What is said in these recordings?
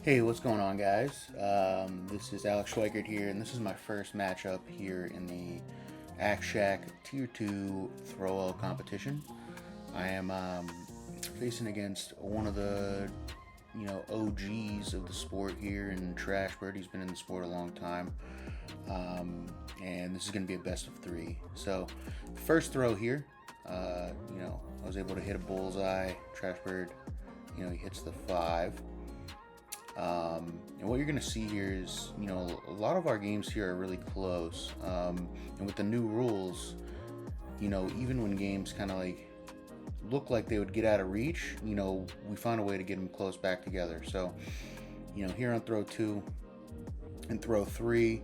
Hey, what's going on, guys? This is Alex Schweickert here, and this is my first matchup here in the Axe Shack Tier 2 Throwell competition. I am facing against one of the, OGs of the sport here in Trashbird. He's been in the sport a long time, and this is going to be a best of 3. So, first throw here, I was able to hit a bullseye. Trashbird, he hits the 5. And what you're going to see here is, a lot of our games here are really close. And with the new rules, even when games kind of look like they would get out of reach, we found a way to get them close back together. So, here on throw 2 and throw 3,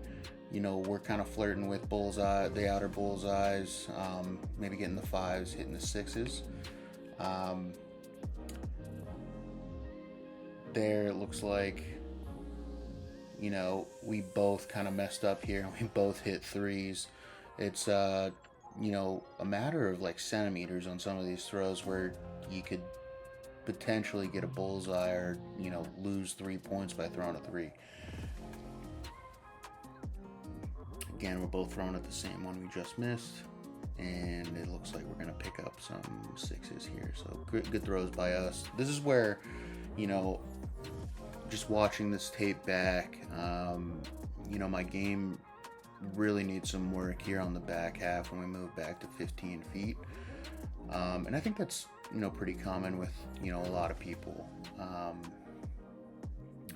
we're kind of flirting with bullseye, the outer bullseyes, maybe getting the 5s, hitting the 6s. There it looks like, we both kind of messed up here. We both hit 3s. It's, a matter of centimeters on some of these throws where you could potentially get a bullseye or, lose 3 points by throwing a 3. Again, we're both throwing at the same one we just missed. And it looks like we're going to pick up some 6s here. So good throws by us. This is where, just watching this tape back, my game really needs some work here on the back half when we move back to 15 feet. And I think that's, pretty common with, a lot of people.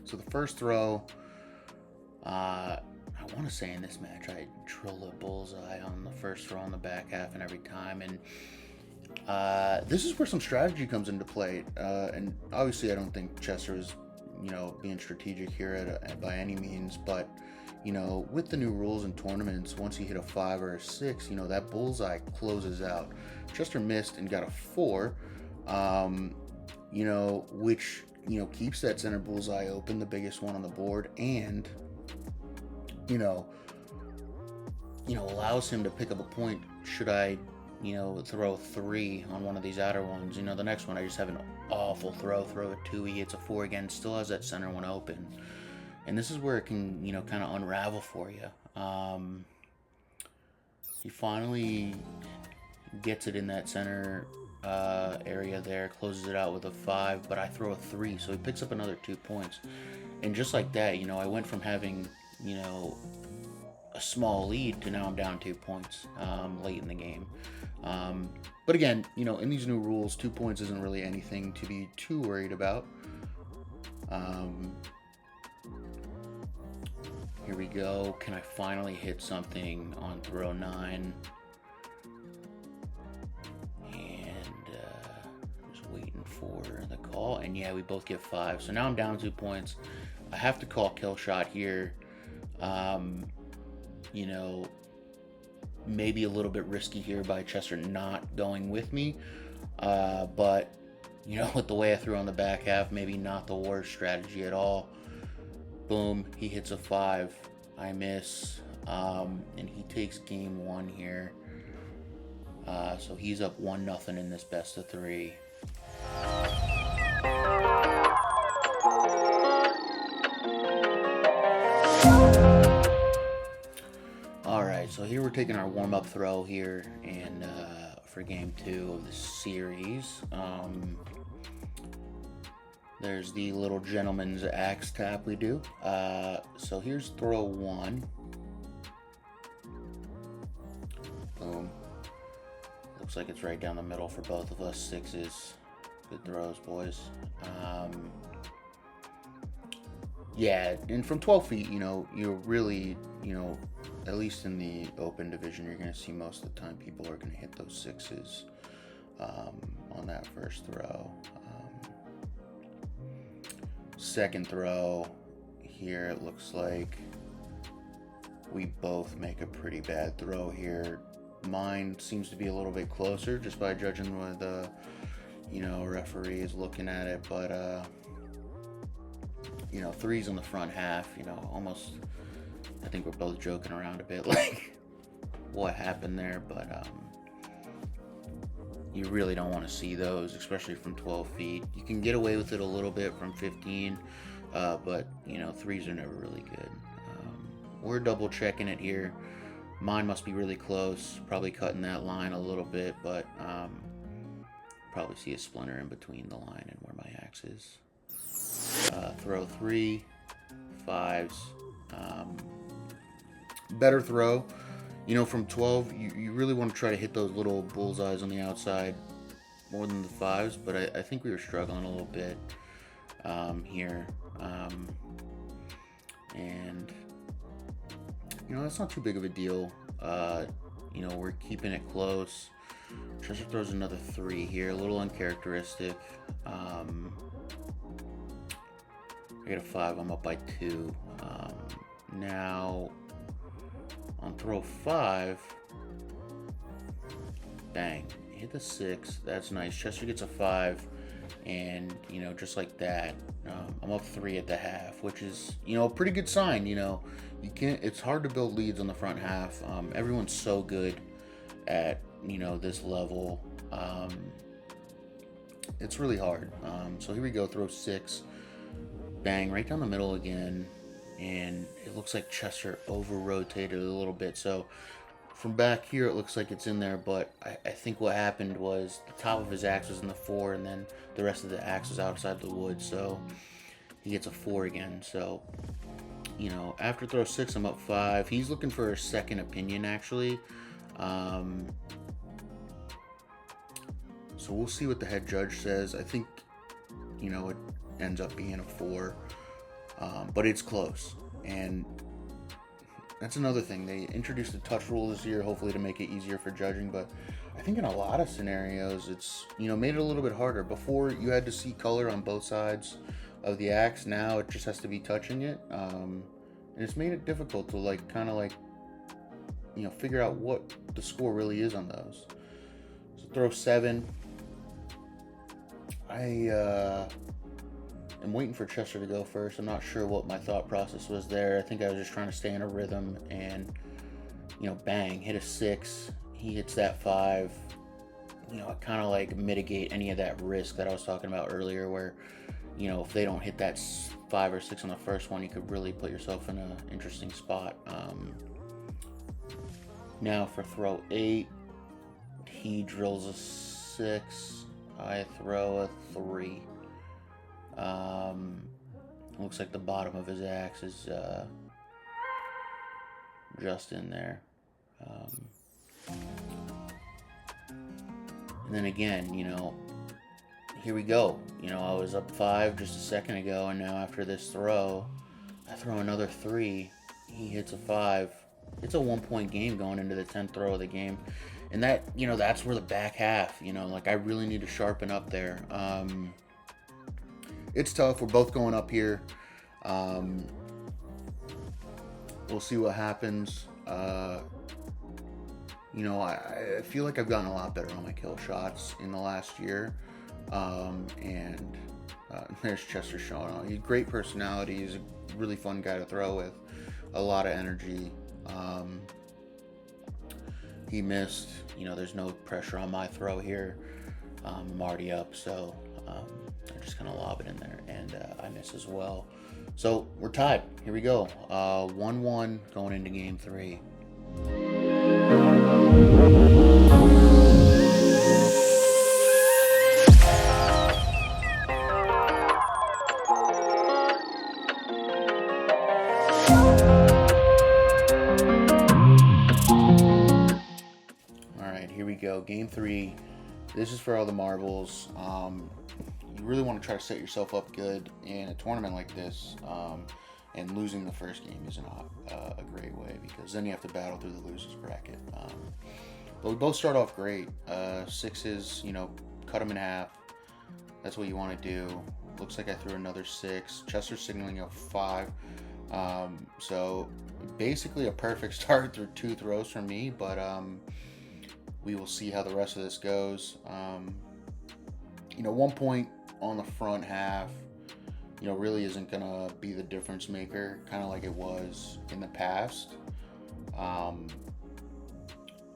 So the first throw, I want to say in this match, I drilled a bullseye on the first throw on the back half and every time. And this is where some strategy comes into play. And obviously I don't think Chester is, being strategic here by any means, but with the new rules in tournaments, once you hit a 5 or a 6, that bullseye closes out. Chester missed and got a 4, which, keeps that center bullseye open, the biggest one on the board, and, allows him to pick up a point should I, throw 3 on one of these outer ones. The next one I just have an awful throw a 2, he hits a 4 again, still has that center one open. And this is where it can, kind of unravel for you. He finally gets it in that center area there, closes it out with a 5, but I throw a 3, so he picks up another 2 points. And just like that, I went from having, a small lead to now I'm down 2 points late in the game. But again, in these new rules, 2 points isn't really anything to be too worried about. Here we go. Can I finally hit something on throw 9? And just waiting for the call. And yeah, we both get 5. So now I'm down 2 points. I have to call kill shot here. Maybe a little bit risky here by Chester not going with me. But, with the way I threw on the back half, maybe not the worst strategy at all. Boom, he hits a 5. I miss. And he takes game 1 here. So he's up 1-0 in this best of 3. Alright, so here we're taking our warm-up throw here and for game 2 of the series. There's the little gentleman's axe tap we do. So here's throw 1. Boom. Looks like it's right down the middle for both of us. 6s. Good throws, boys. Yeah, and from 12 feet, you're really, at least in the open division, you're going to see most of the time people are going to hit those 6s on that first throw. Second throw, here it looks like we both make a pretty bad throw here. Mine seems to be a little bit closer just by judging what the, referee is looking at it, but 3's on the front half, almost, I think we're both joking around a bit what happened there, but you really don't want to see those, especially from 12 feet. You can get away with it a little bit from 15, but you know, threes are never really good. We're double checking it here. Mine must be really close, probably cutting that line a little bit, but probably see a splinter in between the line and where my axe is. Throw 3, 5s. Better throw. You know, from 12, you really want to try to hit those little bullseyes on the outside more than the 5s, but I think we were struggling a little bit here. And, you know, that's not too big of a deal. You know, we're keeping it close. Chester throws another 3 here, a little uncharacteristic. I get a 5, I'm up by 2. Now, on throw 5, bang, hit the 6, that's nice. Chester gets a 5, and, you know, just like that, I'm up 3 at the half, which is, you know, a pretty good sign. You know, it's hard to build leads on the front half. Everyone's so good at, you know, this level. It's really hard. So here we go, throw 6, bang, right down the middle again, and it looks like Chester over-rotated a little bit. So from back here, it looks like it's in there, but I think what happened was the top of his axe was in the 4, and then the rest of the axe was outside the wood, so he gets a 4 again. So, you know, after throw 6, I'm up 5. He's looking for a second opinion, actually. So we'll see what the head judge says. I think, you know, it ends up being a 4, but it's close. And that's another thing. They introduced the touch rule this year, hopefully to make it easier for judging, but I think in a lot of scenarios, it's, you know, made it a little bit harder. Before, you had to see color on both sides of the axe. Now it just has to be touching it. And it's made it difficult to, like, kind of like, you know, figure out what the score really is on those. So throw 7. I'm waiting for Chester to go first. I'm not sure what my thought process was there. I think I was just trying to stay in a rhythm and, you know, bang, hit a 6. He hits that 5. You know, I kind of like mitigate any of that risk that I was talking about earlier where, you know, if they don't hit that 5 or 6 on the first one, you could really put yourself in an interesting spot. Now for throw 8, he drills a 6. I throw a 3. Looks like the bottom of his axe is just in there. And then again, you know, here we go. You know, I was up 5 just a second ago, and now after this throw, I throw another 3. He hits a 5. It's a 1-point game going into the 10th throw of the game. And that, you know, that's where the back half, you know, like I really need to sharpen up there. It's tough. We're both going up here. We'll see what happens. You know, I feel like I've gotten a lot better on my kill shots in the last year. And there's Chester showing off. He's a great personality. He's a really fun guy to throw with. A lot of energy. He missed. You know, there's no pressure on my throw here. I'm already up, so I'm just going to lob it in there, and I miss as well. So we're tied. Here we go. 1-1 going into game 3. Go game 3. This is for all the marbles. You really want to try to set yourself up good in a tournament like this, and losing the first game is not a great way, because then you have to battle through the losers bracket. But we both start off great. 6s, you know, cut them in half. That's what you want to do. Looks like I threw another 6. Chester's signaling a 5. So basically a perfect start through 2 throws from me, but we will see how the rest of this goes. You know, 1 point on the front half, you know, really isn't going to be the difference maker, kind of like it was in the past.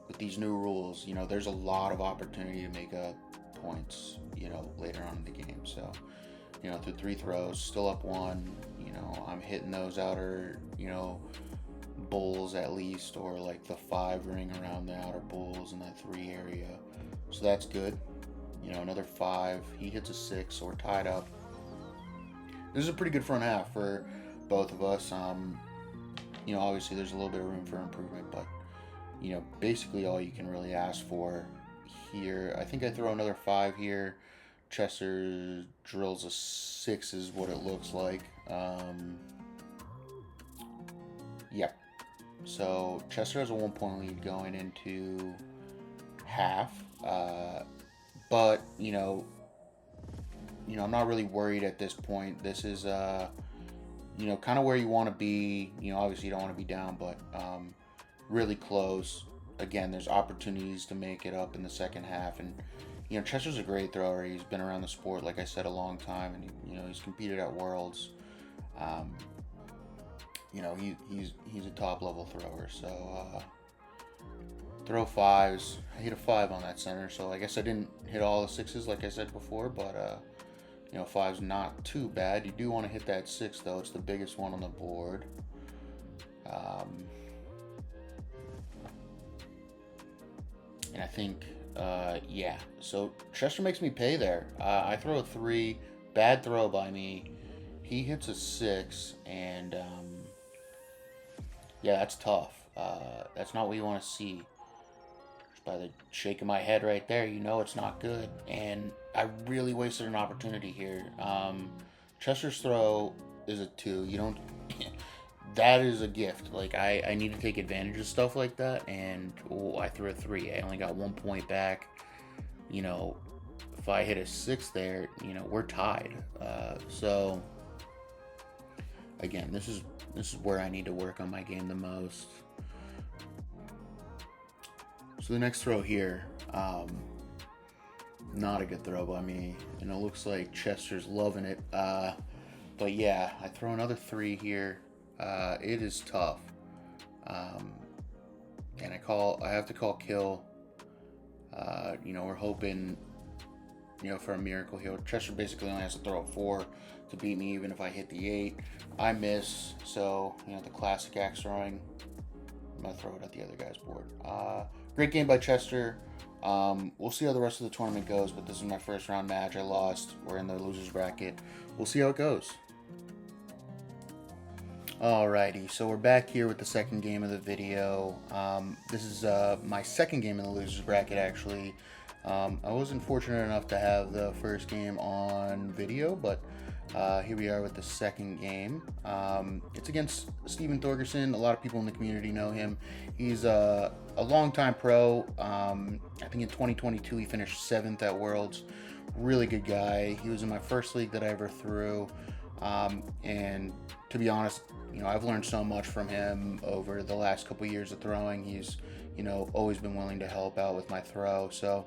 With these new rules, you know, there's a lot of opportunity to make up points, you know, later on in the game. So through 3 throws, still up 1. I'm hitting those outer, bowls at least, or like the 5 ring around the outer bowls in that 3 area. So that's good. Another 5. He hits a 6, so we're tied up. This is a pretty good front half for both of us. Obviously there's a little bit of room for improvement, but basically all you can really ask for here. I think I throw another 5 here. Chester drills a 6 is what it looks like. Yep. So Chester has a 1-point lead going into half. But I'm not really worried at this point. This is kind of where you want to be. Obviously you don't want to be down, but really close. Again, there's opportunities to make it up in the second half, and Chester's a great thrower. He's been around the sport, like I said, a long time, and he's competed at Worlds. He's a top level thrower. So throw 5s. I hit a 5 on that center, so I guess I didn't hit all the 6s like I said before, but 5's not too bad. You do want to hit that 6 though. It's the biggest one on the board. And I think, yeah. So Chester makes me pay there. I throw a 3, bad throw by me. He hits a 6, and yeah, that's tough. That's not what you want to see. Just by the shake of my head right there, it's not good. And I really wasted an opportunity here. Chester's throw is a 2. You don't. That is a gift. Like, I need to take advantage of stuff like that, and I threw a 3. I only got 1 point back. If I hit a 6 there, we're tied. So again, this is where I need to work on my game the most. So the next throw here, not a good throw by me, and it looks like Chester's loving it. But yeah, I throw another 3 here. It is tough, and I have to call kill. We're hoping, for a miracle here. Chester basically only has to throw a 4 to beat me, even if I hit the 8. I miss, so the classic axe throwing. I'm gonna throw it at the other guy's board. Great game by Chester. We'll see how the rest of the tournament goes, but this is my first round match. I lost. We're in the losers bracket. We'll see how it goes. Alrighty, so we're back here with the second game of the video. This is my second game in the losers bracket, actually. I wasn't fortunate enough to have the first game on video, but here we are with the second game. It's against Steven Thorgerson. A lot of people in the community know him. He's a longtime pro. I think in 2022 he finished 7th at Worlds. Really good guy. He was in my first league that I ever threw. And to be honest, I've learned so much from him over the last couple years of throwing. He's, always been willing to help out with my throw. So,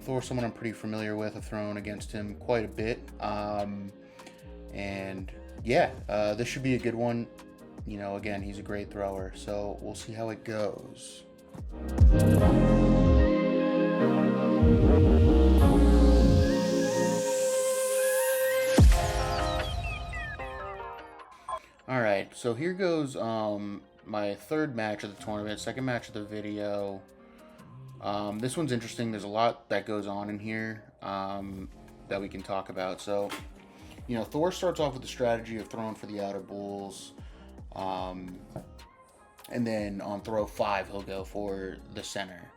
Thor's someone I'm pretty familiar with. I've thrown against him quite a bit. And yeah, this should be a good one. Again, he's a great thrower. So we'll see how it goes. Alright, so here goes my third match of the tournament, second match of the video. This one's interesting. There's a lot that goes on in here that we can talk about. So, Thor starts off with the strategy of throwing for the outer bowls. And then on throw 5, he'll go for the center.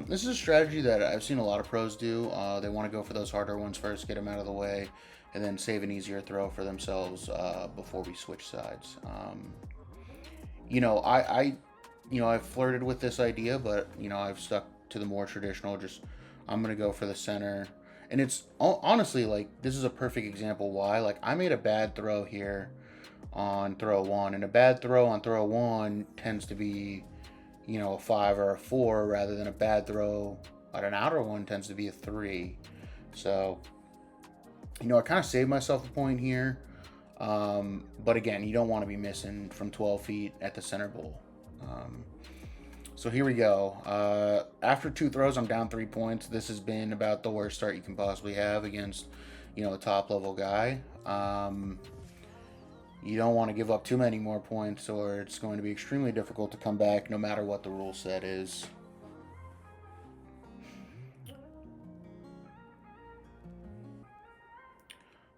This is a strategy that I've seen a lot of pros do. They want to go for those harder ones first, get them out of the way, and then save an easier throw for themselves before we switch sides. I've flirted with this idea, but, I've stuck to the more traditional, just I'm going to go for the center. And it's honestly, like, this is a perfect example why. Like, I made a bad throw here on throw 1, and a bad throw on throw 1 tends to be, a 5 or a 4, rather than a bad throw on an outer one tends to be a 3. So, I kind of saved myself a point here. But again, you don't want to be missing from 12 feet at the center bowl. So here we go. After 2 throws, I'm down 3 points. This has been about the worst start you can possibly have against a top level guy. You don't want to give up too many more points, or it's going to be extremely difficult to come back no matter what the rule set is.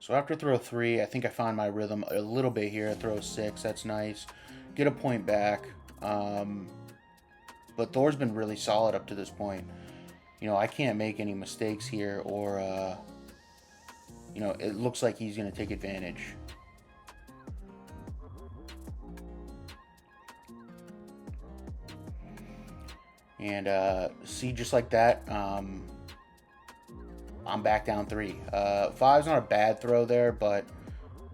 So after throw 3, I think I find my rhythm a little bit here. Throw 6, that's nice. Get a point back. But Thor's been really solid up to this point. I can't make any mistakes here, or, it looks like he's going to take advantage. And see, just like that, I'm back down 3. 5's not a bad throw there, but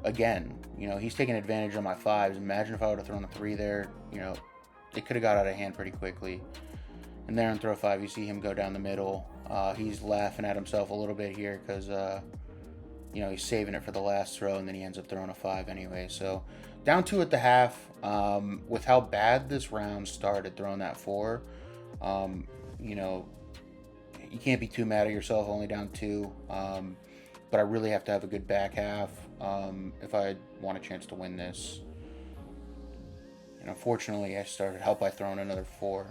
again, he's taking advantage of my 5s. Imagine if I would have thrown a 3 there, it could have got out of hand pretty quickly. And there on throw 5, you see him go down the middle. He's laughing at himself a little bit here because, he's saving it for the last throw, and then he ends up throwing a 5 anyway. So down 2 at the half. With how bad this round started, throwing that 4, you can't be too mad at yourself, only down 2. But I really have to have a good back half if I want a chance to win this. And unfortunately, I started out by throwing another 4.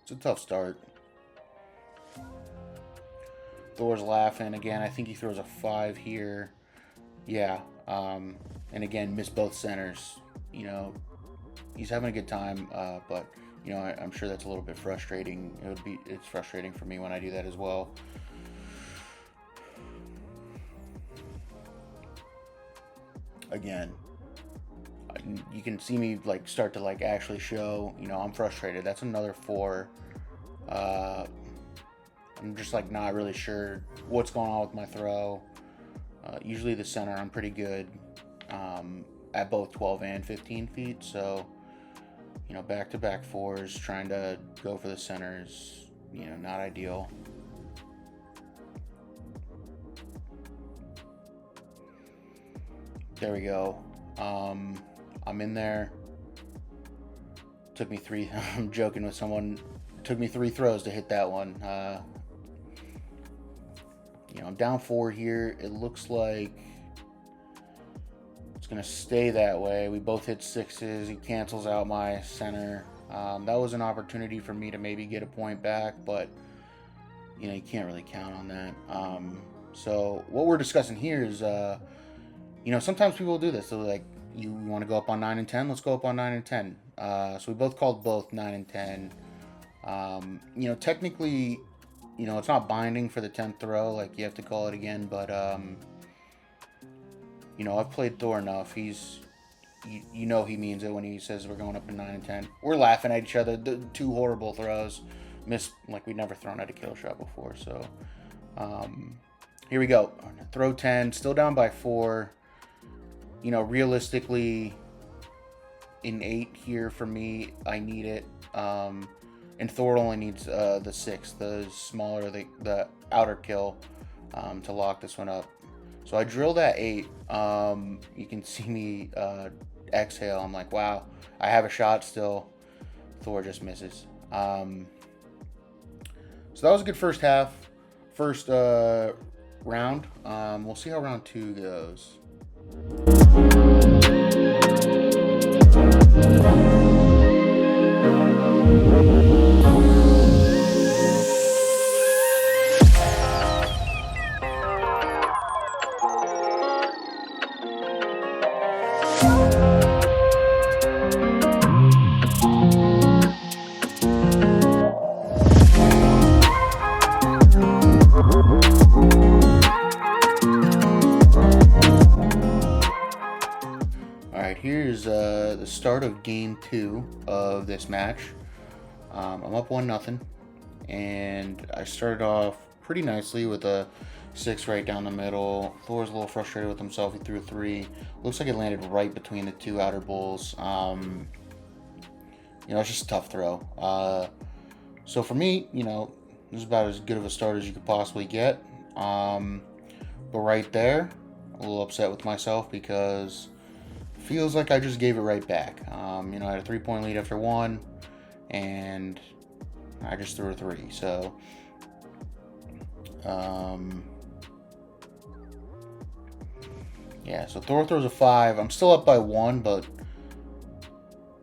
It's a tough start. Thor's laughing again. I think he throws a 5 here. Yeah. And again, missed both centers. He's having a good time, but I'm sure that's a little bit frustrating. It's frustrating for me when I do that as well. Again, you can see me start to actually show, I'm frustrated. That's another 4. I'm just not really sure what's going on with my throw. Usually the center, I'm pretty good at both 12 and 15 feet. So, back-to-back 4s, trying to go for the centers, not ideal. There we go. I'm in there. Took me 3. I'm joking with someone. It took me 3 throws to hit that one. I'm down 4 here. It looks like it's going to stay that way. We both hit 6s. He cancels out my center. That was an opportunity for me to maybe get a point back, but you can't really count on that. So what we're discussing here is, sometimes people do this. They're you want to go up on 9 and 10? Let's go up on 9 and 10. So we both called both 9 and 10. Technically, it's not binding for the 10th throw. You have to call it again. But, I've played Thor enough. He means it when he says we're going up in 9 and 10. We're laughing at each other. The 2 horrible throws. Missed, we'd never thrown at a kill shot before. So, here we go. Throw 10. Still down by 4. Realistically, in 8 here for me, I need it. And Thor only needs the 6, the smaller, the outer kill, to lock this one up. So I drill that 8. You can see me exhale. I'm like, wow, I have a shot still. Thor just misses. So that was a good first half, first round. We'll see how round 2 goes. Here's the start of game 2 of this match. I'm up 1-0, and I started off pretty nicely with a 6 right down the middle. Thor's a little frustrated with himself. He threw a 3. Looks like it landed right between the 2 outer bulls. It's just a tough throw. So for me, this is about as good of a start as you could possibly get. But right there, a little upset with myself because feels like I just gave it right back. I had a 3-point lead after 1, and I just threw a 3. So, Yeah, so Thor throws a 5. I'm still up by 1, but,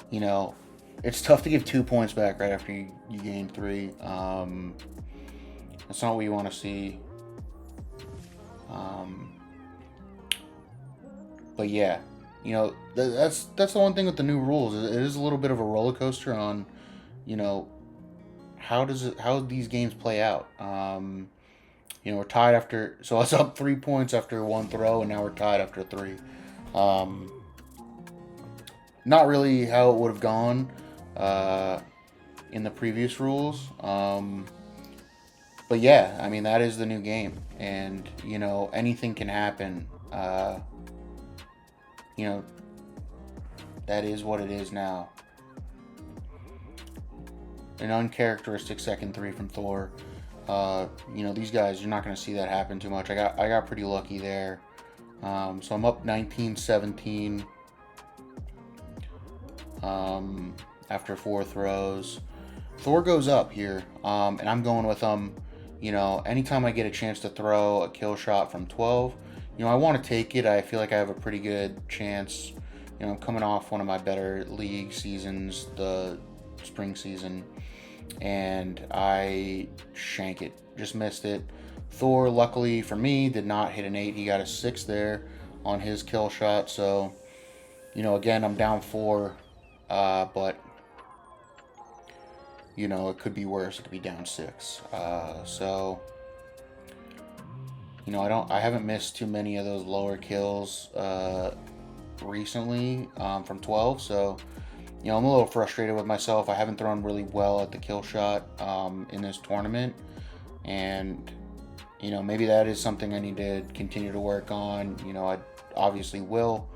you know, it's tough to give 2 points back right after you gain 3. That's not what you want to see. But yeah, you know, that's the one thing with the new rules. It is a little bit of a roller coaster on, you know, how these games play out. You know, we're tied after, so I was up 3 points after 1 throw, and now we're tied after 3. Not really how it would have gone in the previous rules. But yeah, I mean, that is the new game. And, you know, anything can happen. You know, that is what it is now. An uncharacteristic second 3 from Thor. You know, these guys, you're not going to see that happen too much. I got pretty lucky there. So I'm up 19-17 after 4 throws. Thor goes up here, and I'm going with him. You know, anytime I get a chance to throw a kill shot from 12, you know, I want to take it. I feel like I have a pretty good chance. You know, I'm coming off one of my better league seasons, the spring season, and I shank it. Just missed it. Thor, luckily for me, did not hit an 8. He got a 6 there on his kill shot. So, you know, again, I'm down 4, but, you know, it could be worse. It could be down 6. So, you know, I haven't missed too many of those lower kills recently from 12. So, you know, I'm a little frustrated with myself. I haven't thrown really well at the kill shot in this tournament. And, you know, maybe that is something I need to continue to work on. You know, I obviously will.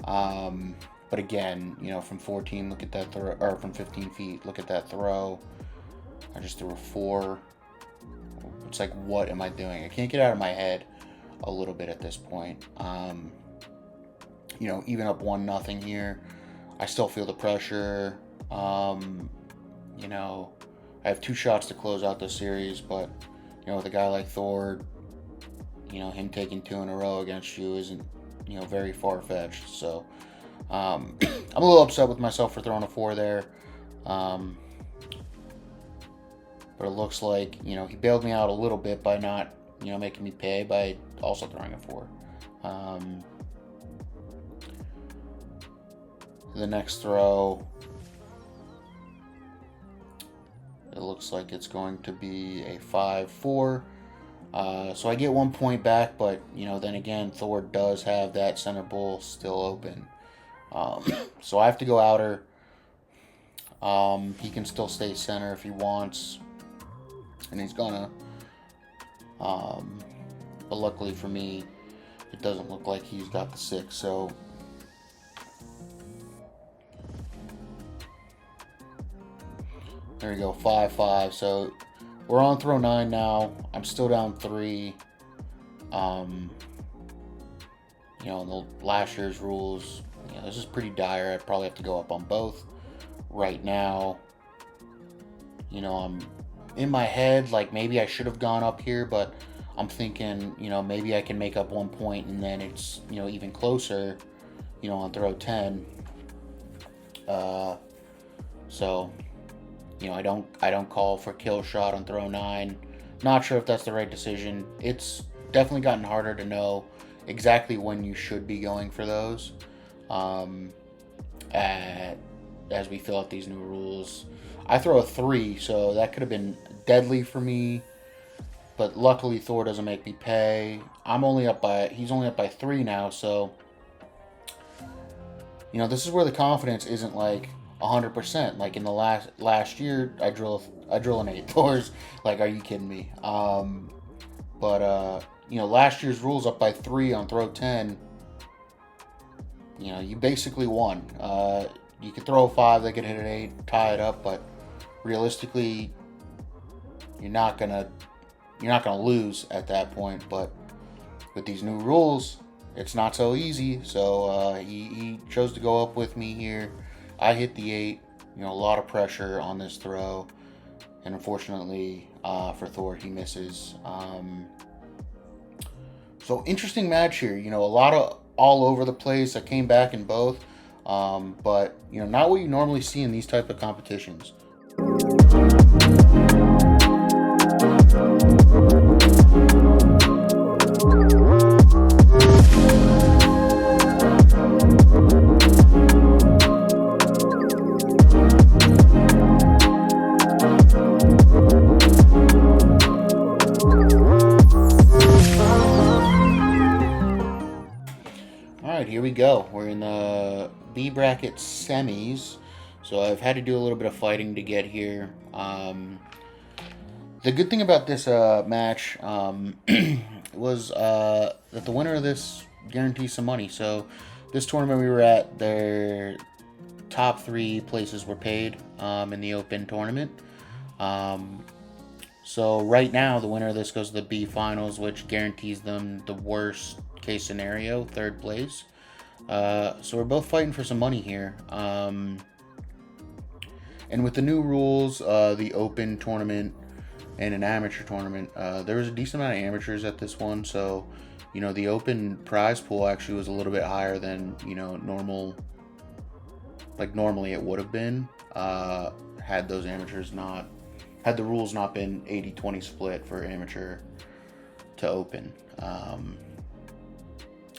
But again, you know, from 14, look at that throw, or from 15 feet, look at that throw. I just threw a 4. It's like, what am I doing? I can't get out of my head a little bit at this point. You know, even up 1-0 here, I still feel the pressure. You know, I have 2 shots to close out the series, but, you know, with a guy like Thor, you know, him taking 2 in a row against you isn't, you know, very far-fetched. So, I'm a little upset with myself for throwing a 4 there. But it looks like, you know, he bailed me out a little bit by not, you know, making me pay by also throwing a 4. The next throw, it looks like it's going to be a 5-4. So I get 1 point back, but, you know, then again, Thor does have that center bowl still open. So I have to go outer. He can still stay center if he wants, and he's gonna. But luckily for me, it doesn't look like he's got the 6. So there you go, 5-5. So we're on throw 9 now. I'm still down 3. You know, in the last year's rules, you know, this is pretty dire. I probably have to go up on both right now. You know, I'm in my head, like, maybe I should have gone up here, but I'm thinking, you know, maybe I can make up 1 point and then it's, you know, even closer, you know, on throw 10. So, you know, I don't call for kill shot on throw 9. Not sure if that's the right decision. It's definitely gotten harder to know exactly when you should be going for those. As we fill out these new rules, I throw a 3, so that could have been deadly for me. But luckily, Thor doesn't make me pay. He's only up by 3 now, so, you know, this is where the confidence isn't like 100%. Like in the last year, I drill an 8. Thor's like, are you kidding me? But you know, last year's rules up by 3 on throw 10. You know, you basically won. You could throw a 5, they could hit an 8, tie it up, but realistically, you're not gonna lose at that point. But with these new rules, it's not so easy. So he chose to go up with me here. I hit the 8. You know, a lot of pressure on this throw. And unfortunately for Thor, he misses. So interesting match here. You know, a lot of all over the place. I came back in both. But, you know, not what you normally see in these type of competitions. Alright, here we go. We're in the B bracket semis. So I've had to do a little bit of fighting to get here. The good thing about this match was that the winner of this guarantees some money. So this tournament we were at, their top 3 places were paid in the open tournament. So right now, the winner of this goes to the B finals, which guarantees them the worst case scenario, 3rd place. So we're both fighting for some money here. And with the new rules, the open tournament and an amateur tournament, there was a decent amount of amateurs at this one. So, you know, the open prize pool actually was a little bit higher than, you know, normally it would have been, had those amateurs not, had the rules not been 80-20 split for amateur to open.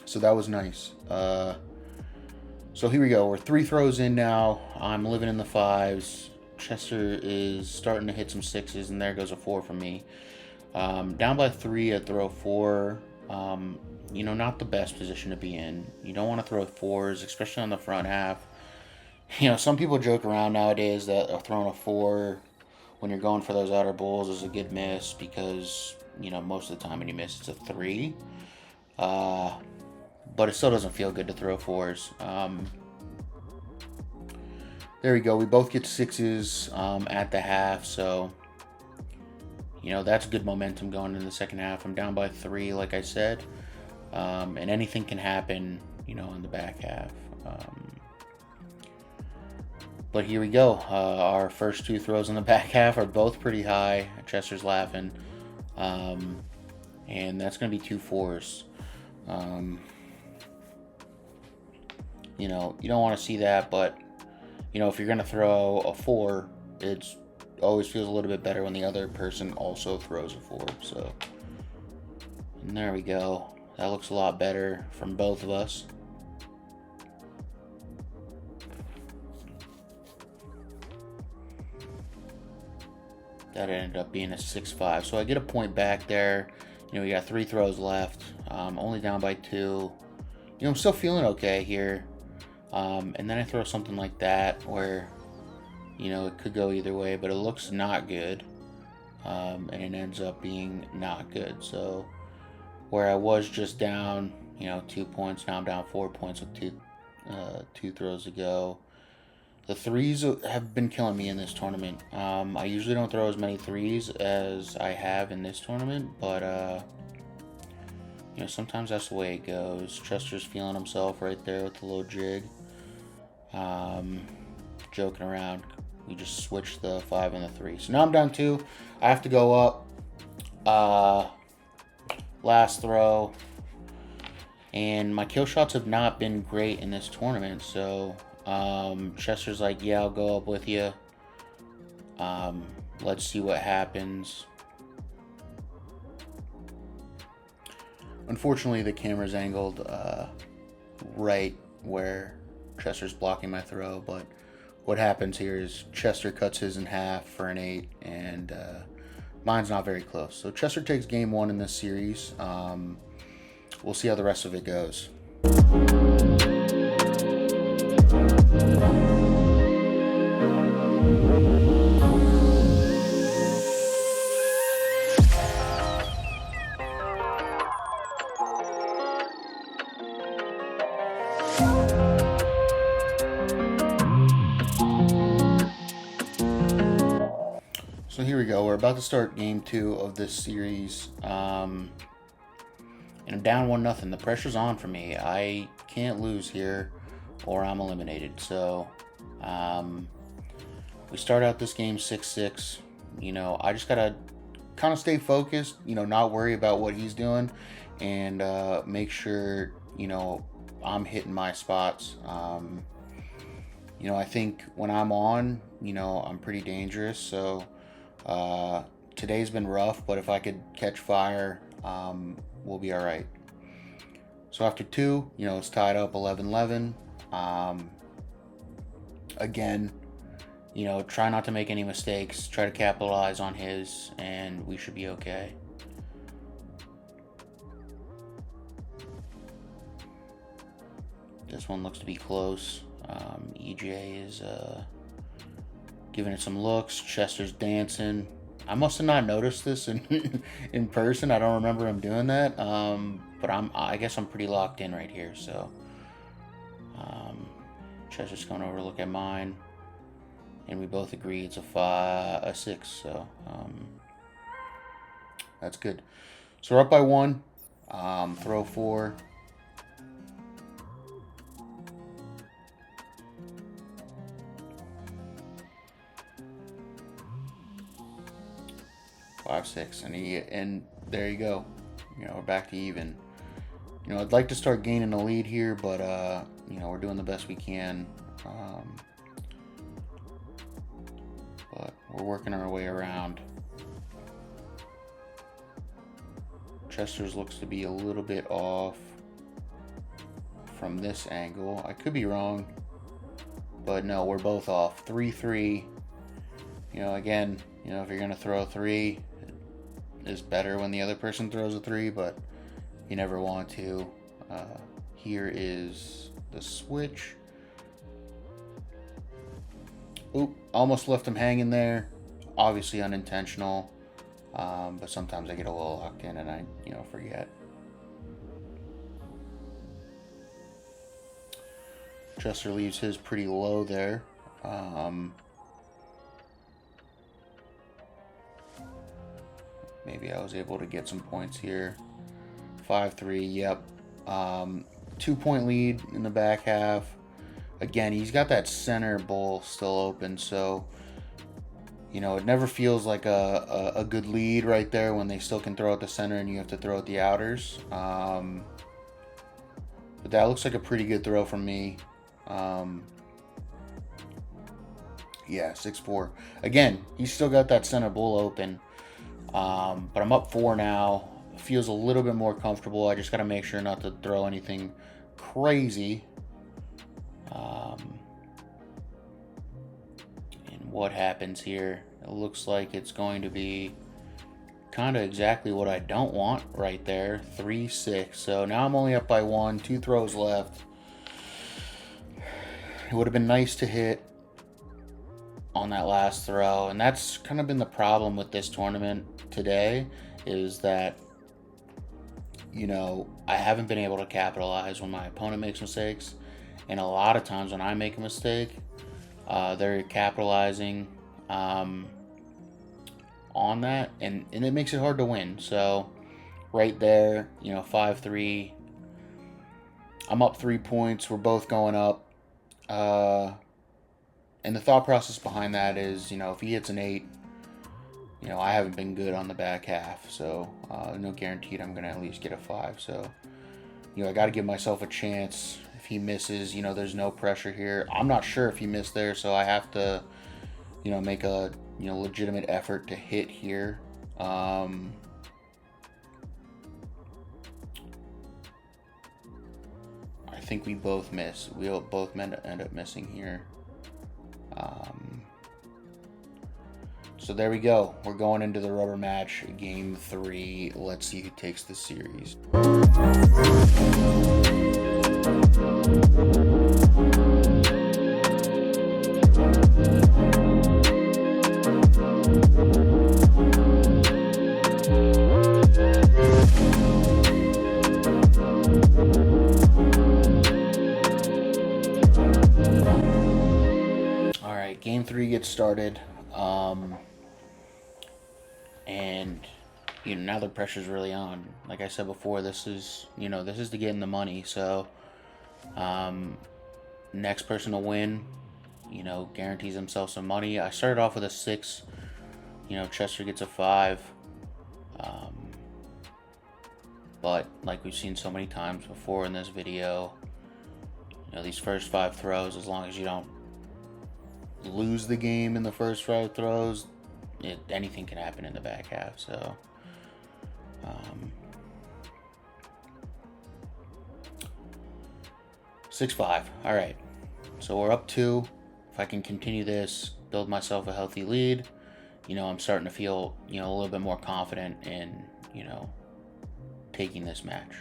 So that was nice. So here we go. We're 3 throws in now. I'm living in the 5s. Chester is starting to hit some 6s, and there goes a 4 from me. Down by 3 at throw 4. You know, not the best position to be in. You don't want to throw 4s, especially on the front half. You know, some people joke around nowadays that throwing a 4 when you're going for those outer bowls is a good miss because, you know, most of the time when you miss, it's a 3. But it still doesn't feel good to throw 4s. There we go. We both get 6s at the half, so, you know, that's good momentum going into the second half. I'm down by 3, like I said, and anything can happen, you know, in the back half. But here we go. Our first 2 throws in the back half are both pretty high. Chester's laughing. And that's going to be 2 4s. You know, you don't want to see that, but, you know, if you're going to throw a 4, it always feels a little bit better when the other person also throws a 4. So, and there we go. That looks a lot better from both of us. That ended up being a 6-5. So I get a point back there. You know, we got 3 throws left. Only down by 2. You know, I'm still feeling okay here. And then I throw something like that where, you know, it could go either way, but it looks not good. And it ends up being not good. So where I was just down, you know, 2 points, now I'm down 4 points with 2 throws to go. The 3s have been killing me in this tournament. I usually don't throw as many 3s as I have in this tournament, but you know, sometimes that's the way it goes. Chester's feeling himself right there with the little jig. Joking around. We just switched the 5 and the 3. So now I'm down 2. I have to go up. Last throw. And my kill shots have not been great in this tournament, so Chester's like, yeah, I'll go up with you. Let's see what happens. Unfortunately, the camera's angled right where Chester's blocking my throw, but what happens here is Chester cuts his in half for an 8, and mine's not very close. So Chester takes game 1 in this series. We'll see how the rest of it goes. So here we go. We're about to start game 2 of this series. And I'm down 1-0. The pressure's on for me. I can't lose here or I'm eliminated. So we start out this game 6-6. you know, I just gotta kind of stay focused, you know, not worry about what he's doing, and make sure, you know, I'm hitting my spots. You know, I think when I'm on, you know, I'm pretty dangerous. So today's been rough, but if I could catch fire, we'll be all right. So after 2, you know, it's tied up 11-11. Again, you know, try not to make any mistakes. Try to capitalize on his, and we should be okay. This one looks to be close. EJ is giving it some looks. Chester's dancing. I must have not noticed this in in person. I don't remember him doing that. But I guess I'm pretty locked in right here. So Chester's going over to look at mine, and we both agree it's a 6. So that's good. So we're up by 1. Throw 4. Five, 6, and there you go. You know, we're back to even. You know, I'd like to start gaining a lead here, but you know, we're doing the best we can. But we're working our way around. Chester's looks to be a little bit off from this angle. I could be wrong, but no, we're both off. 3-3. You know, again, you know, if you're gonna throw a 3, is better when the other person throws a 3, but you never want to. Here is the switch. Oop, almost left him hanging there. Obviously unintentional, but sometimes I get a little locked in and I, you know, forget. Chester leaves his pretty low there. Maybe I was able to get some points here. 5-3, yep. 2-point lead in the back half. Again, he's got that center bowl still open, so you know, it never feels like a good lead right there when they still can throw at the center and you have to throw at the outers. But that looks like a pretty good throw from me. Yeah, 6-4. Again, he's still got that center bowl open. But I'm up 4 now. Feels a little bit more comfortable. I just got to make sure not to throw anything crazy. And what happens here? It looks like it's going to be kind of exactly what I don't want right there. 3-6. So now I'm only up by 1. 2 throws left. It would have been nice to hit on that last throw, and that's kind of been the problem with this tournament today, is that, you know, I haven't been able to capitalize when my opponent makes mistakes, and a lot of times when I make a mistake, they're capitalizing on that, and it makes it hard to win. So right there, you know, 5-3, I'm up 3 points, we're both going up. And the thought process behind that is, you know, if he hits an 8, you know, I haven't been good on the back half, so no guaranteed I'm going to at least get a 5. So, you know, I got to give myself a chance. If he misses, you know, there's no pressure here. I'm not sure if he missed there, so I have to, you know, make a, you know, legitimate effort to hit here. I think we both miss. We'll both end up missing here. So there we go. We're going into the rubber match, game 3. Let's see who takes the series. All right, game 3 gets started. And, you know, now the pressure's really on. Like I said before, this is, you know, this is to get in the money. So, next person to win, you know, guarantees himself some money. I started off with a 6 Chester gets a 5. But like we've seen so many times before in this video, these first 5 throws, as long as you don't lose the game in the first 5 throws, anything can happen in the back half. So 6-5. All right, so we're up 2. If I can continue this, build myself a healthy lead, I'm starting to feel a little bit more confident in taking this match.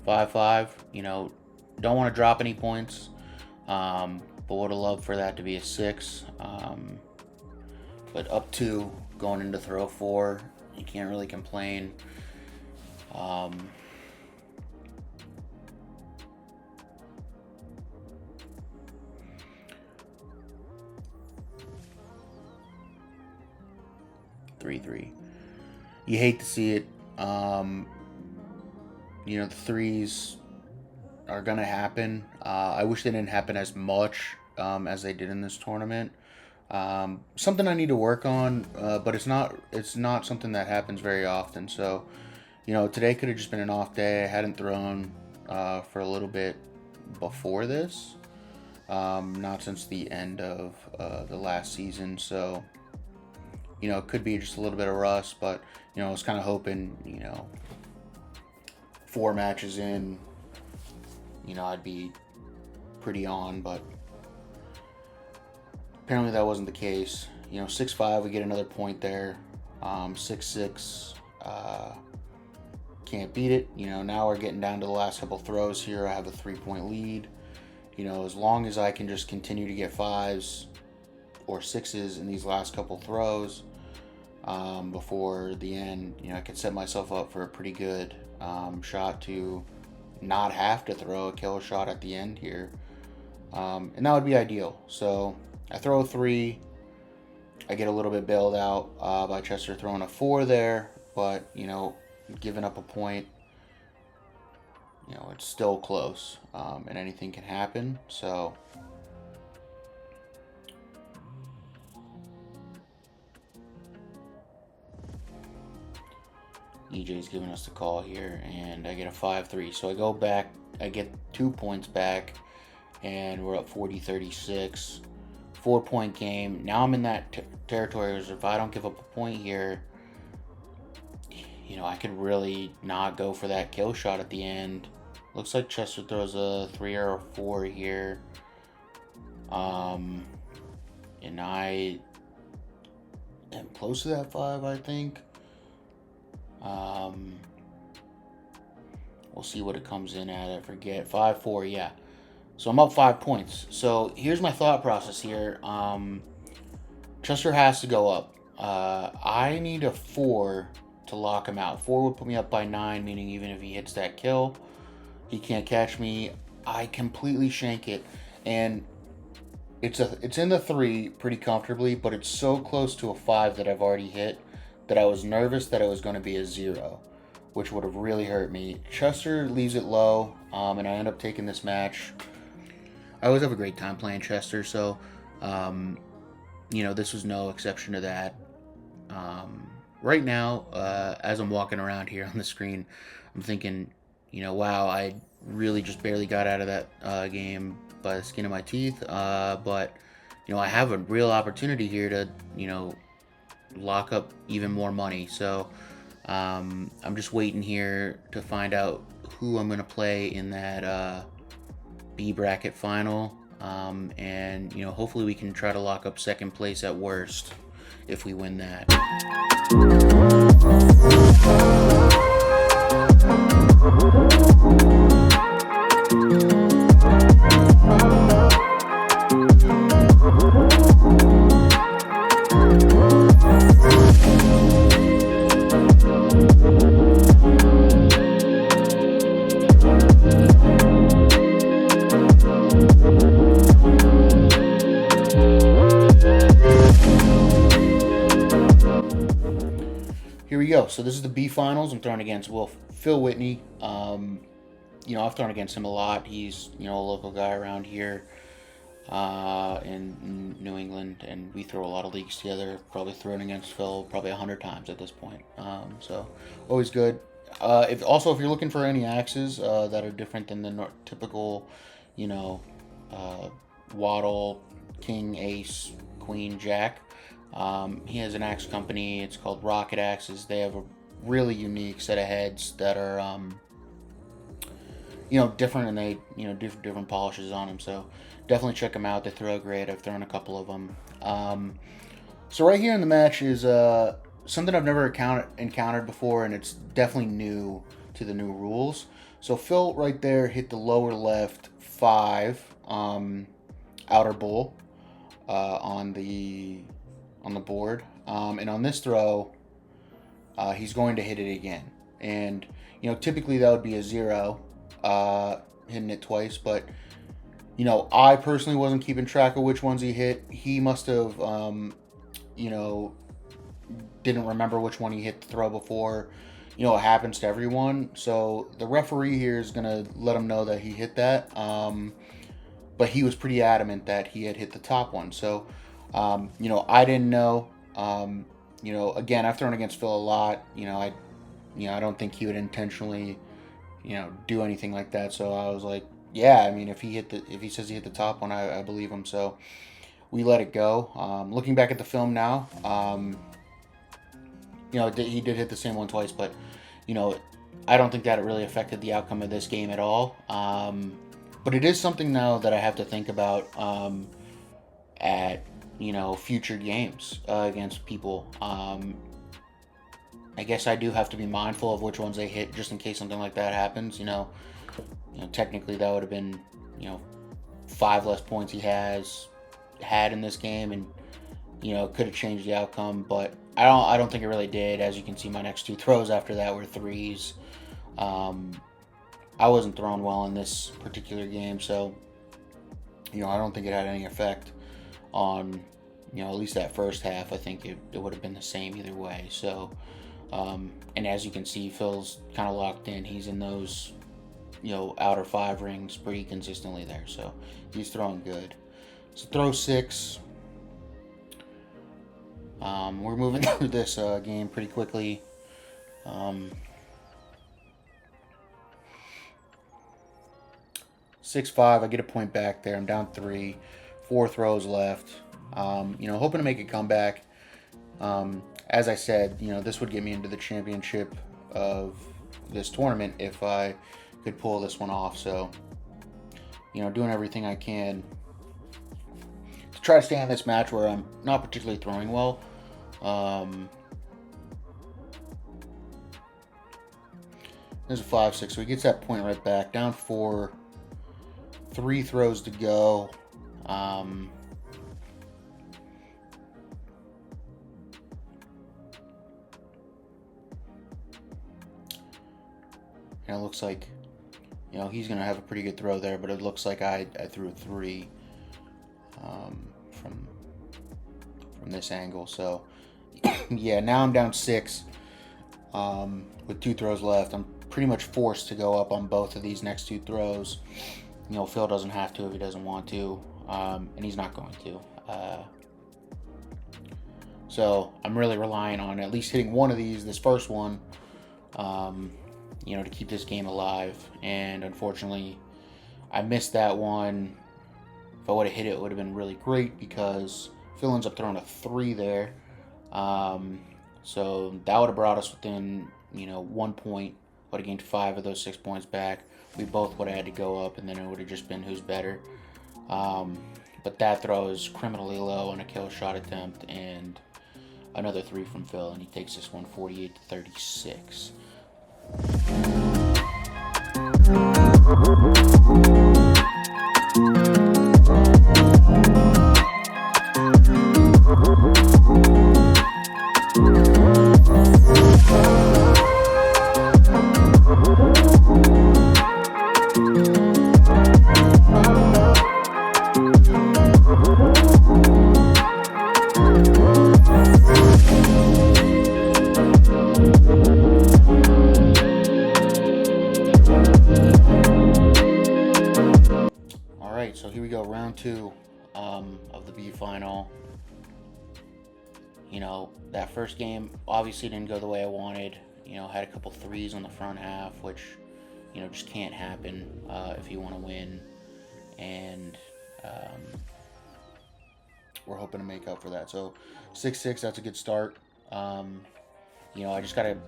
Five. Don't want to drop any points, but would have loved for that to be a 6. But up 2 going into throw 4, you can't really complain. 3-3. You hate to see it. The 3s are going to happen. I wish they didn't happen as much as they did in this tournament. Something I need to work on, but it's not something that happens very often. So, today could have just been an off day. I hadn't thrown for a little bit before this, not since the end of the last season. So, it could be just a little bit of rust, but, I was kind of hoping, 4 matches in, I'd be pretty on, but apparently that wasn't the case. 6-5, we get another point there. 6-6, can't beat it. Now we're getting down to the last couple throws here. I have a 3-point lead. As long as I can just continue to get 5s or 6s in these last couple throws before the end, I could set myself up for a pretty good shot to not have to throw a kill shot at the end here. And that would be ideal. So I throw a 3. I get a little bit bailed out by Chester throwing a 4 there, but, giving up a point, it's still close, and anything can happen. So EJ's giving us the call here, and I get a 5-3. So I go back, I get 2 points back, and we're up 40-36. 4-point game. Now I'm in that territory where if I don't give up a point here, I could really not go for that kill shot at the end. Looks like Chester throws a 3 or a 4 here. And I am close to that 5, I think. We'll see what it comes in at. I forget. 5-4, yeah. So I'm up 5 points. So here's my thought process here. Chester has to go up. I need a 4 to lock him out. 4 would put me up by 9, meaning even if he hits that kill, he can't catch me. I completely shank it. And it's in the 3 pretty comfortably, but it's so close to a 5 that I've already hit that I was nervous that it was going to be a 0, which would have really hurt me. Chester leaves it low, and I end up taking this match. I always have a great time playing Chester, so, this was no exception to that. Right now, as I'm walking around here on the screen, I'm thinking, wow, I really just barely got out of that game by the skin of my teeth, but, I have a real opportunity here to, lock up even more money. So I'm just waiting here to find out who I'm going to play in that B bracket final, and hopefully we can try to lock up second place at worst if we win that. Here we go. So this is the B finals. I'm throwing against Phil Whitney. I've thrown against him a lot. He's, a local guy around here in New England, and we throw a lot of leagues together. Probably thrown against Phil probably 100 times at this point. So always good. If you're looking for any axes that are different than the typical, WATL, King, Ace, Queen, Jack. He has an axe company. It's called Rocket Axes. They have a really unique set of heads that are, different, and they, do different polishes on them. So definitely check them out. They throw great. I've thrown a couple of them. So right here in the match is something I've never encountered before, and it's definitely new to the new rules. So Phil right there hit the lower left 5 outer bowl on the board, and on this throw he's going to hit it again, and typically that would be a 0, hitting it twice, but I personally wasn't keeping track of which ones he hit. He must have didn't remember which one he hit the throw before. It happens to everyone, so the referee here is gonna let him know that he hit that, but he was pretty adamant that he had hit the top one. So I didn't know. Again, I've thrown against Phil a lot. I don't think he would intentionally, do anything like that. So I was like, yeah, I mean, if he says he hit the top one, I believe him. So we let it go. Looking back at the film now, he did hit the same one twice, but I don't think that it really affected the outcome of this game at all. But it is something now that I have to think about at future games against people. I guess I do have to be mindful of which ones they hit, just in case something like that happens. Technically that would have been 5 less points he had in this game, and could have changed the outcome, but I don't think it really did. As you can see, my next 2 throws after that were 3s. I wasn't throwing well in this particular game, so I don't think it had any effect on at least that first half. I think it would have been the same either way. So and as you can see, Phil's kind of locked in. He's in those outer 5 rings pretty consistently there, so he's throwing good. So throw 6. We're moving through this game pretty quickly. 6-5, I get a point back there. I'm down 3, 4 throws left. Hoping to make a comeback. As I said, this would get me into the championship of this tournament if I could pull this one off. So, doing everything I can to try to stay in this match where I'm not particularly throwing well. There's a 5-6, so he gets that point right back. Down 4, 3 throws to go. And it looks like, he's going to have a pretty good throw there, but it looks like I threw a 3 from this angle. So, yeah, now I'm down 6 with 2 throws left. I'm pretty much forced to go up on both of these next 2 throws. Phil doesn't have to if he doesn't want to, and he's not going to. So I'm really relying on at least hitting one of these, this first one, to keep this game alive. And unfortunately, I missed that one. If I would have hit it, it would have been really great, because Phil ends up throwing a 3 there. So that would have brought us within, 1 point. Would have gained 5 of those 6 points back. We both would have had to go up, and then it would have just been who's better. But that throw is criminally low on a kill shot attempt, and another 3 from Phil, and he takes this one 48-36. 2 of the B final. You know, that first game obviously didn't go the way I wanted. You know, had a couple threes on the front half, which, you know, just can't happen if you want to win. And we're hoping to make up for that. So 6-6, that's a good start. You know, I just got to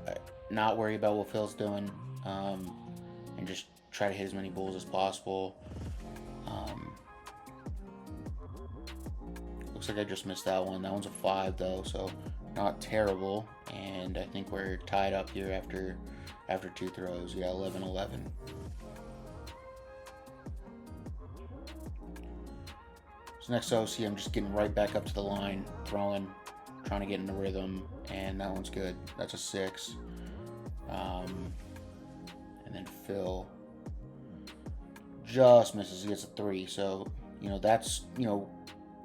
not worry about what Phil's doing and just try to hit as many balls as possible. Looks like I just missed that one. That one's a 5 though, so not terrible. And I think we're tied up here after 2 throws. Yeah, 11-11. So next OC, I'm just getting right back up to the line, throwing, trying to get in the rhythm, and that one's good. That's a 6. And then Phil just misses. He gets a 3. So, you know, that's, you know,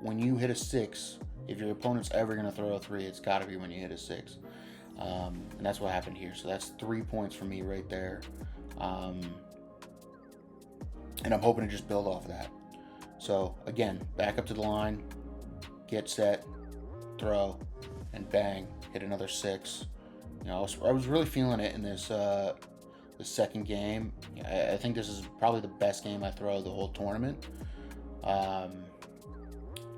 when you hit a 6, if your opponent's ever going to throw a 3, it's got to be when you hit a 6. And that's what happened here. So that's 3 points for me right there. And I'm hoping to just build off that. So, again, back up to the line, get set, throw, and bang, hit another 6. You know, I was really feeling it in this the second game. I think this is probably the best game I throw the whole tournament.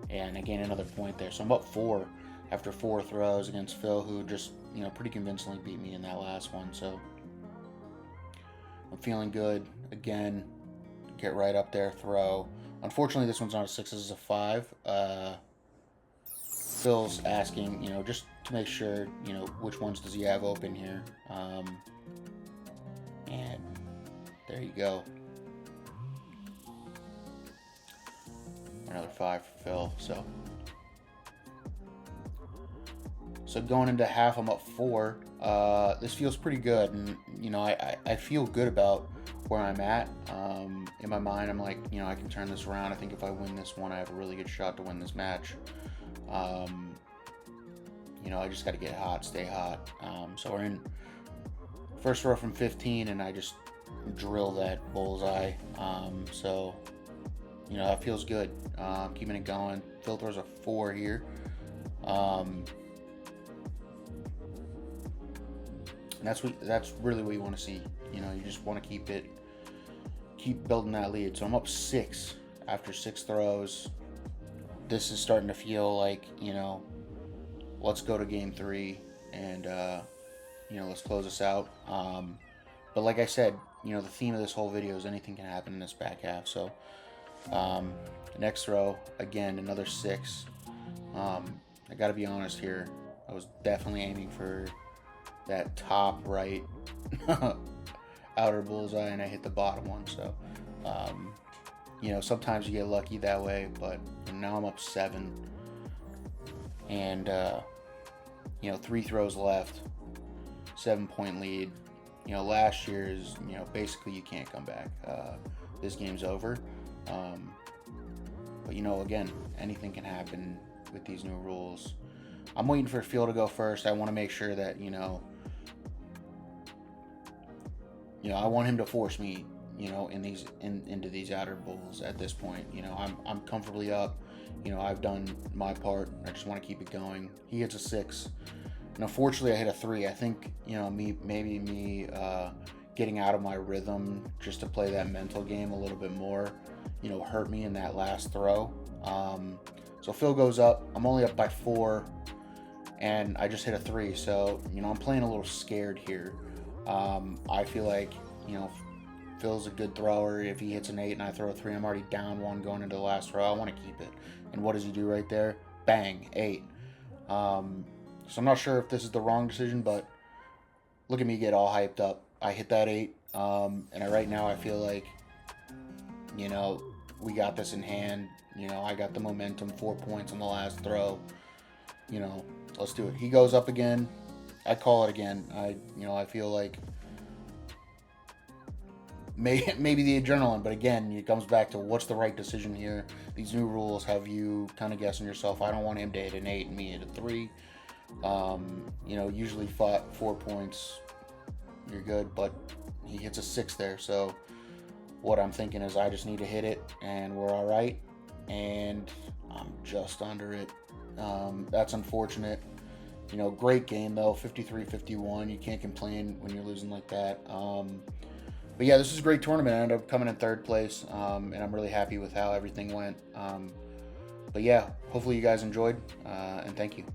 And I gained another point there. So I'm up 4 after 4 throws against Phil, who just, you know, pretty convincingly beat me in that last one. So I'm feeling good. Again, get right up there, throw. Unfortunately, this one's not a 6, this is a 5. Phil's asking, you know, just to make sure, you know, which ones does he have open here. And there you go. Another 5 for Phil. So going into half, I'm up 4. This feels pretty good, and you know, I feel good about where I'm at. In my mind, I'm like, you know, I can turn this around. I think if I win this one, I have a really good shot to win this match. You know, I just got to get hot, stay hot. So we're in first row from 15, and I just drill that bullseye. So, you know, that feels good. Keeping it going. Phil throws a 4 here. And that's really what you want to see. You know, you just want to keep building that lead. So I'm up 6 after 6 throws. This is starting to feel like, you know, let's go to game 3 and you know, let's close this out. But like I said, you know, the theme of this whole video is anything can happen in this back half. So next throw, again, another 6. I gotta be honest here, I was definitely aiming for that top right outer bullseye, and I hit the bottom one. So you know, sometimes you get lucky that way, but now I'm up 7, and you know, 3 throws left, 7-point lead. You know, last year's, you know, basically you can't come back. This game's over. But you know, again, anything can happen with these new rules. I'm waiting for Phil to go first. I want to make sure that, you know, I want him to force me, you know, into these outer bowls at this point. You know, I'm comfortably up. You know, I've done my part. I just want to keep it going. He hits a 6. And unfortunately, I hit a 3. I think, you know, maybe me getting out of my rhythm just to play that mental game a little bit more, you know, hurt me in that last throw. So Phil goes up. I'm only up by 4, and I just hit a 3. So, you know, I'm playing a little scared here. I feel like, you know, Phil's a good thrower. If he hits an 8 and I throw a 3, I'm already down 1 going into the last throw. I want to keep it. And what does he do right there? Bang, 8. So I'm not sure if this is the wrong decision, but look at me get all hyped up. I hit that 8, and right now I feel like, you know, we got this in hand. You know, I got the momentum, 4 points on the last throw. You know, let's do it. He goes up again. I call it again. I feel like maybe the adrenaline, but again, it comes back to what's the right decision here. These new rules have you kind of guessing yourself. I don't want him to hit an 8 and me hit a 3. You know, usually 4 points, you're good, but he hits a 6 there. So what I'm thinking is I just need to hit it and we're all right. and I'm just under it. That's unfortunate. You know, great game though, 53-51. You can't complain when you're losing like that. But yeah, this is a great tournament. I ended up coming in third place, and I'm really happy with how everything went. But yeah, hopefully you guys enjoyed, and thank you.